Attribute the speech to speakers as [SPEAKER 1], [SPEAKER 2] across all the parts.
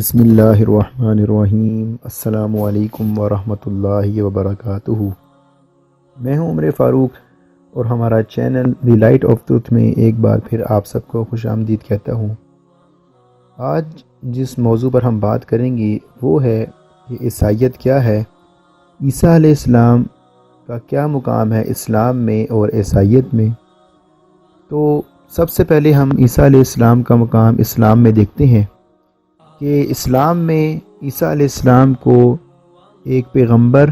[SPEAKER 1] بسم اللہ الرحمن الرحیم۔ السلام علیکم ورحمۃ اللہ وبرکاتہ۔ میں ہوں عمر فاروق اور ہمارا channel the light of truth میں ایک بار پھر آپ سب کو خوش آمدید کہتا ہوں۔ آج جس موضوع پر ہم بات کریں گے وہ ہے کہ عیسائیت کیا ہے، عیسیٰ علیہ السلام کا کیا مقام ہے اسلام میں اور عیسائیت میں۔ تو سب سے پہلے ہم عیسیٰ علیہ السلام کا مقام اسلام میں دیکھتے ہیں کہ اسلام میں عیسیٰ علیہ السلام کو ایک پیغمبر،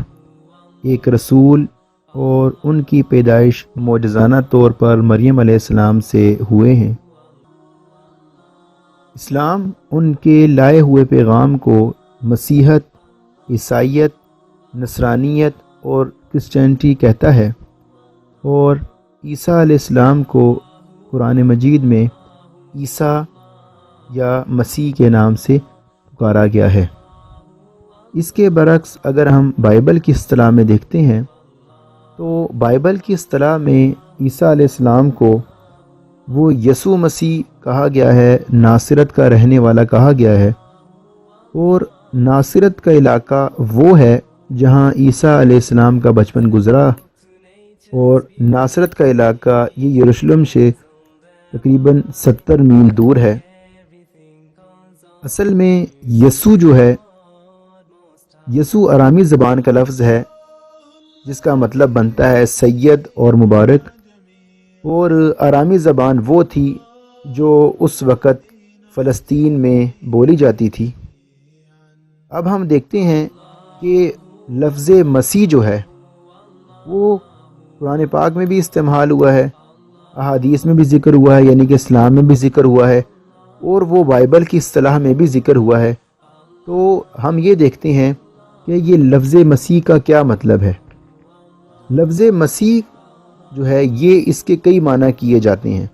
[SPEAKER 1] ایک رسول اور ان کی پیدائش معجزانہ طور پر مریم علیہ السلام سے ہوئے ہیں۔ اسلام ان کے لائے ہوئے پیغام کو مسیحیت، عیسائیت، نصرانیت اور کرسچینٹی کہتا ہے، اور عیسیٰ علیہ السلام کو قرآن مجید میں عیسیٰ یا مسیح کے نام سے پکارا گیا ہے۔ اس کے برعکس اگر ہم بائبل کی اصطلاح میں دیکھتے ہیں تو بائبل کی اصطلاح میں عیسیٰ علیہ السلام کو وہ یسوع مسیح کہا گیا ہے، ناصرت کا رہنے والا کہا گیا ہے، اور ناصرت کا علاقہ وہ ہے جہاں عیسیٰ علیہ السلام کا بچپن گزرا، اور ناصرت کا علاقہ یہ یروشلم سے تقریباً 70 میل دور ہے۔ اصل میں یسوع جو ہے، یسوع آرامی زبان کا لفظ ہے جس کا مطلب بنتا ہے سید اور مبارک، اور آرامی زبان وہ تھی جو اس وقت فلسطین میں بولی جاتی تھی۔ اب ہم دیکھتے ہیں کہ لفظ مسیح جو ہے وہ قرآن پاک میں بھی استعمال ہوا ہے، احادیث میں بھی ذکر ہوا ہے، یعنی کہ اسلام میں بھی ذکر ہوا ہے، اور وہ بائبل کی اصطلاح میں بھی ذکر ہوا ہے۔ تو ہم یہ دیکھتے ہیں کہ یہ لفظ مسیح کا کیا مطلب ہے۔ لفظ مسیح جو ہے یہ اس کے کئی معنی کیے جاتے ہیں۔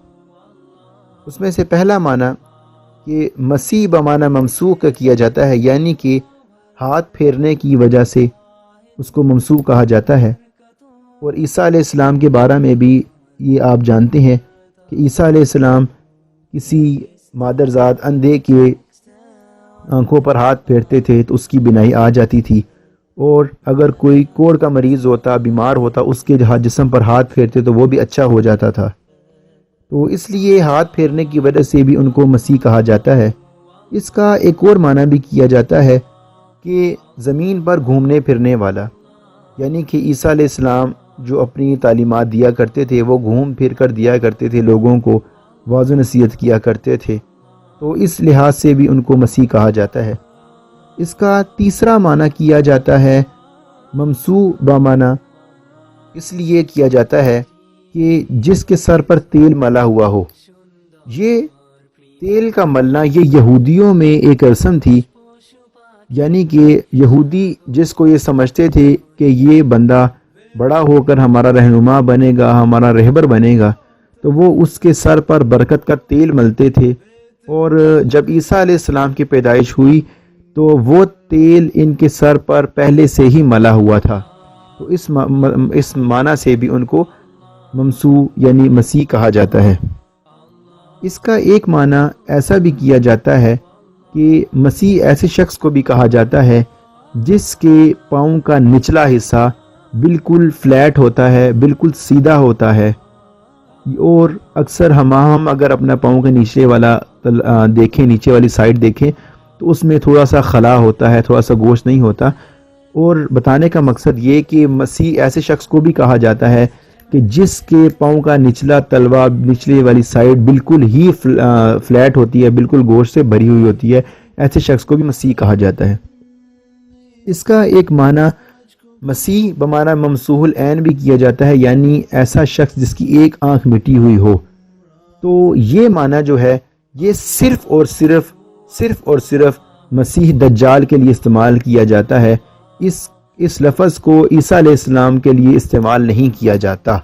[SPEAKER 1] اس میں سے پہلا معنی کہ مسیح بمعنی ممسوح کا کیا جاتا ہے، یعنی کہ ہاتھ پھیرنے کی وجہ سے اس کو ممسوح کہا جاتا ہے۔ اور عیسیٰ علیہ السلام کے بارے میں بھی یہ آپ جانتے ہیں کہ عیسیٰ علیہ السلام کسی مادرزاد اندھے کے آنکھوں پر ہاتھ پھیرتے تھے تو اس کی بینائی آ جاتی تھی، اور اگر کوئی کوڑ کا مریض ہوتا، بیمار ہوتا، اس کے جسم پر ہاتھ پھیرتے تو وہ بھی اچھا ہو جاتا تھا۔ تو اس لیے ہاتھ پھیرنے کی وجہ سے بھی ان کو مسیح کہا جاتا ہے۔ اس کا ایک اور معنی بھی کیا جاتا ہے کہ زمین پر گھومنے پھرنے والا، یعنی کہ عیسیٰ علیہ السلام جو اپنی تعلیمات دیا کرتے تھے وہ گھوم پھر کر دیا کرتے تھے، لوگوں کو واعظ و نصیحت کیا کرتے تھے، تو اس لحاظ سے بھی ان کو مسیح کہا جاتا ہے۔ اس کا تیسرا معنی کیا جاتا ہے ممسوح بمعنی اس لیے کیا جاتا ہے کہ جس کے سر پر تیل ملا ہوا ہو۔ یہ تیل کا ملنا یہ یہودیوں میں ایک رسم تھی، یعنی کہ یہودی جس کو یہ سمجھتے تھے کہ یہ بندہ بڑا ہو کر ہمارا رہنما بنے گا، ہمارا رہبر بنے گا، تو وہ اس کے سر پر برکت کا تیل ملتے تھے، اور جب عیسیٰ علیہ السلام کی پیدائش ہوئی تو وہ تیل ان کے سر پر پہلے سے ہی ملا ہوا تھا، تو اس معنی سے بھی ان کو ممسوح یعنی مسیح کہا جاتا ہے۔ اس کا ایک معنی ایسا بھی کیا جاتا ہے کہ مسیح ایسے شخص کو بھی کہا جاتا ہے جس کے پاؤں کا نچلا حصہ بالکل فلیٹ ہوتا ہے، بالکل سیدھا ہوتا ہے، اور اکثر ہم اگر اپنا پاؤں کے نیچے والا دیکھیں، نیچے والی سائڈ دیکھیں تو اس میں تھوڑا سا خلا ہوتا ہے، تھوڑا سا گوشت نہیں ہوتا۔ اور بتانے کا مقصد یہ کہ مسیح ایسے شخص کو بھی کہا جاتا ہے کہ جس کے پاؤں کا نچلا تلوا، نچلے والی سائڈ بالکل ہی فلیٹ ہوتی ہے، بالکل گوشت سے بھری ہوئی ہوتی ہے، ایسے شخص کو بھی مسیح کہا جاتا ہے۔ اس کا ایک معنی مسیح بمعنی ممسوح العین بھی کیا جاتا ہے، یعنی ایسا شخص جس کی ایک آنکھ مٹی ہوئی ہو۔ تو یہ معنی جو ہے یہ صرف اور صرف مسیح دجال کے لیے استعمال کیا جاتا ہے، اس لفظ کو عیسیٰ علیہ السلام کے لیے استعمال نہیں کیا جاتا۔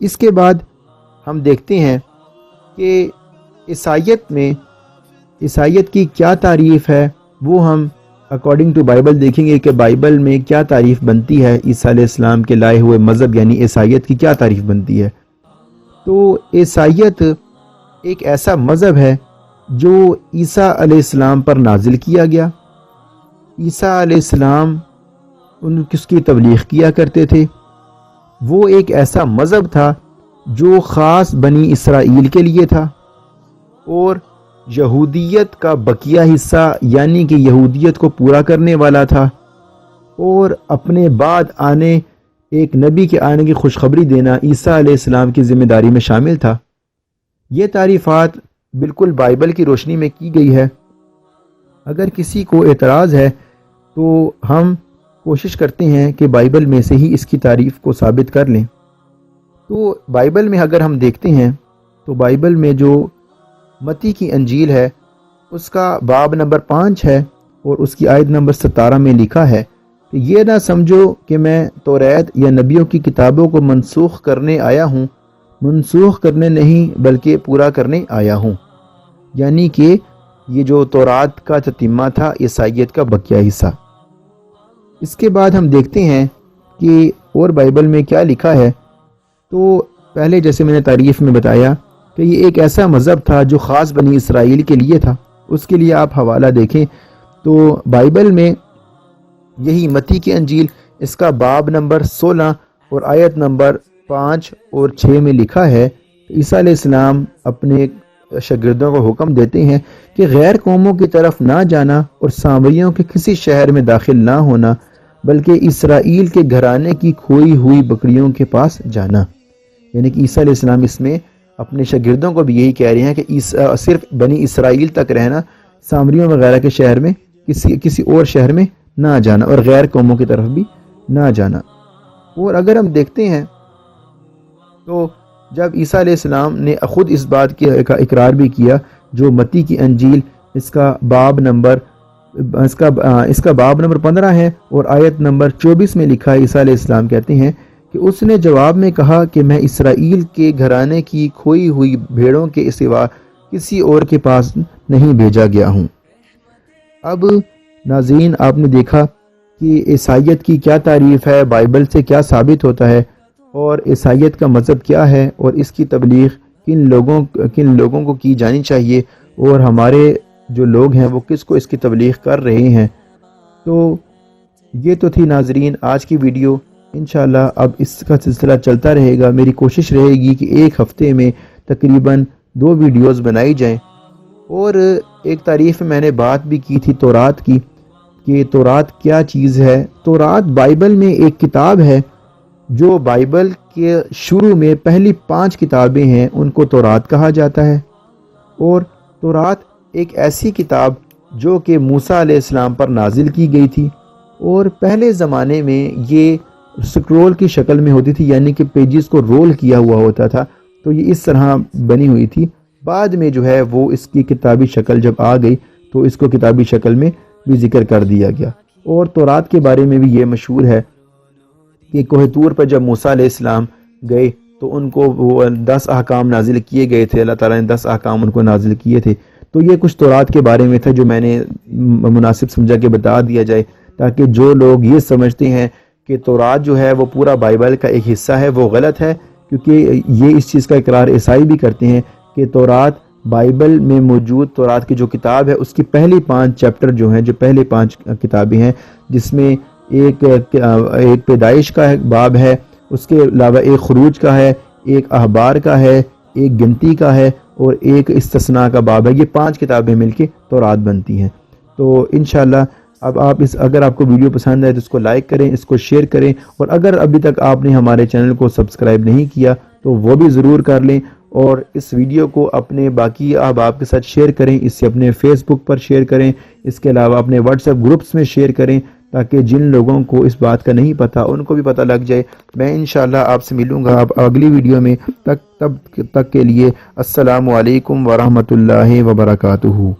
[SPEAKER 1] اس کے بعد ہم دیکھتے ہیں کہ عیسائیت کی کیا تعریف ہے، وہ ہم اکارڈنگ ٹو بائبل دیکھیں گے کہ بائبل میں کیا تعریف بنتی ہے عیسیٰ علیہ السلام کے لائے ہوئے مذہب یعنی عیسائیت کی کیا تعریف بنتی ہے۔ تو عیسائیت ایک ایسا مذہب ہے جو عیسیٰ علیہ السلام پر نازل کیا گیا۔ عیسیٰ علیہ السلام اس کی تبلیغ کیا کرتے تھے۔ وہ ایک ایسا مذہب تھا جو خاص بنی اسرائیل کے لیے تھا، اور یہودیت کا بقیہ حصہ یعنی کہ یہودیت کو پورا کرنے والا تھا، اور اپنے بعد آنے ایک نبی کے آنے کی خوشخبری دینا عیسیٰ علیہ السلام کی ذمہ داری میں شامل تھا۔ یہ تعریفات بالکل بائبل کی روشنی میں کی گئی ہے۔ اگر کسی کو اعتراض ہے تو ہم کوشش کرتے ہیں کہ بائبل میں سے ہی اس کی تعریف کو ثابت کر لیں۔ تو بائبل میں اگر ہم دیکھتے ہیں تو بائبل میں جو متی کی انجیل ہے اس کا باب نمبر 5 ہے، اور اس کی آیت نمبر 17 میں لکھا ہے کہ یہ نہ سمجھو کہ میں توریت یا نبیوں کی کتابوں کو منسوخ کرنے آیا ہوں، منسوخ کرنے نہیں بلکہ پورا کرنے آیا ہوں۔ یعنی کہ یہ جو تورات کا تتمہ تھا، عیسائیت کا بقیہ حصہ۔ اس کے بعد ہم دیکھتے ہیں کہ اور بائبل میں کیا لکھا ہے۔ تو پہلے جیسے میں نے تعریف میں بتایا کہ یہ ایک ایسا مذہب تھا جو خاص بنی اسرائیل کے لیے تھا۔ اس کے لیے آپ حوالہ دیکھیں تو بائبل میں یہی متی کی انجیل اس کا باب نمبر 16 اور آیت نمبر 5 اور 6 میں لکھا ہے کہ عیسیٰ علیہ السلام اپنے شاگردوں کو حکم دیتے ہیں کہ غیر قوموں کی طرف نہ جانا اور سامریوں کے کسی شہر میں داخل نہ ہونا، بلکہ اسرائیل کے گھرانے کی کھوئی ہوئی بکریوں کے پاس جانا۔ یعنی کہ عیسیٰ علیہ السلام اس میں اپنے شاگردوں کو بھی یہی کہہ رہے ہیں کہ صرف بنی اسرائیل تک رہنا، سامریوں وغیرہ کے شہر میں کسی اور شہر میں نہ جانا، اور غیر قوموں کی طرف بھی نہ جانا۔ اور اگر ہم دیکھتے ہیں تو جب عیسیٰ علیہ السلام نے خود اس بات کا اقرار بھی کیا، جو متی کی انجیل اس کا باب نمبر 15 ہے اور آیت نمبر 24 میں لکھا ہے، عیسیٰ علیہ السلام کہتے ہیں کہ اس نے جواب میں کہا کہ میں اسرائیل کے گھرانے کی کھوئی ہوئی بھیڑوں کے سوا کسی اور کے پاس نہیں بھیجا گیا ہوں۔ اب ناظرین، آپ نے دیکھا کہ عیسائیت کی کیا تعریف ہے، بائبل سے کیا ثابت ہوتا ہے، اور عیسائیت کا مذہب کیا ہے، اور اس کی تبلیغ کن لوگوں کو کی جانی چاہیے، اور ہمارے جو لوگ ہیں وہ کس کو اس کی تبلیغ کر رہے ہیں۔ تو یہ تو تھی ناظرین آج کی ویڈیو۔ انشاءاللہ اب اس کا سلسلہ چلتا رہے گا۔ میری کوشش رہے گی کہ ایک ہفتے میں تقریباً 2 ویڈیوز بنائی جائیں۔ اور ایک تعریف میں نے بات بھی کی تھی تورات کی، کہ تورات کیا چیز ہے۔ تورات بائبل میں ایک کتاب ہے، جو بائبل کے شروع میں پہلی 5 کتابیں ہیں ان کو تورات کہا جاتا ہے۔ اور تورات ایک ایسی کتاب جو کہ موسیٰ علیہ السلام پر نازل کی گئی تھی، اور پہلے زمانے میں یہ سکرول کی شکل میں ہوتی تھی، یعنی کہ پیجز کو رول کیا ہوا ہوتا تھا، تو یہ اس طرح بنی ہوئی تھی۔ بعد میں جو ہے وہ اس کی کتابی شکل جب آ گئی تو اس کو کتابی شکل میں بھی ذکر کر دیا گیا۔ اور تورات کے بارے میں بھی یہ مشہور ہے کہ کوہ طور پر جب موسیٰ علیہ السلام گئے تو ان کو وہ 10 احکام نازل کیے گئے تھے، اللہ تعالیٰ نے 10 احکام ان کو نازل کیے تھے۔ تو یہ کچھ تورات کے بارے میں تھا جو میں نے مناسب سمجھا کہ بتا دیا جائے، تاکہ جو لوگ یہ سمجھتے ہیں کہ تورات جو ہے وہ پورا بائبل کا ایک حصہ ہے، وہ غلط ہے، کیونکہ یہ اس چیز کا اقرار عیسائی بھی کرتے ہیں کہ تورات بائبل میں موجود تورات کی جو کتاب ہے اس کی پہلی 5 چیپٹر جو ہیں، جو پہلے 5 کتابیں ہیں، جس میں ایک پیدائش کا باب ہے، اس کے علاوہ ایک خروج کا ہے، ایک احبار کا ہے، ایک گنتی کا ہے، اور ایک استثناء کا باب ہے۔ یہ 5 کتابیں مل کے تورات بنتی ہیں۔ تو انشاءاللہ اب اگر آپ کو ویڈیو پسند آئے تو اس کو لائک کریں، اس کو شیئر کریں، اور اگر ابھی تک آپ نے ہمارے چینل کو سبسکرائب نہیں کیا تو وہ بھی ضرور کر لیں، اور اس ویڈیو کو اپنے باقی احباب کے ساتھ شیئر کریں، اس سے اپنے فیس بک پر شیئر کریں، اس کے علاوہ اپنے واٹس ایپ گروپس میں شیئر کریں، تاکہ جن لوگوں کو اس بات کا نہیں پتہ ان کو بھی پتہ لگ جائے۔ میں انشاءاللہ آپ سے ملوں گا اب اگلی ویڈیو میں، تب تک کے لیے السلام علیکم ورحمۃ اللہ وبرکاتہ۔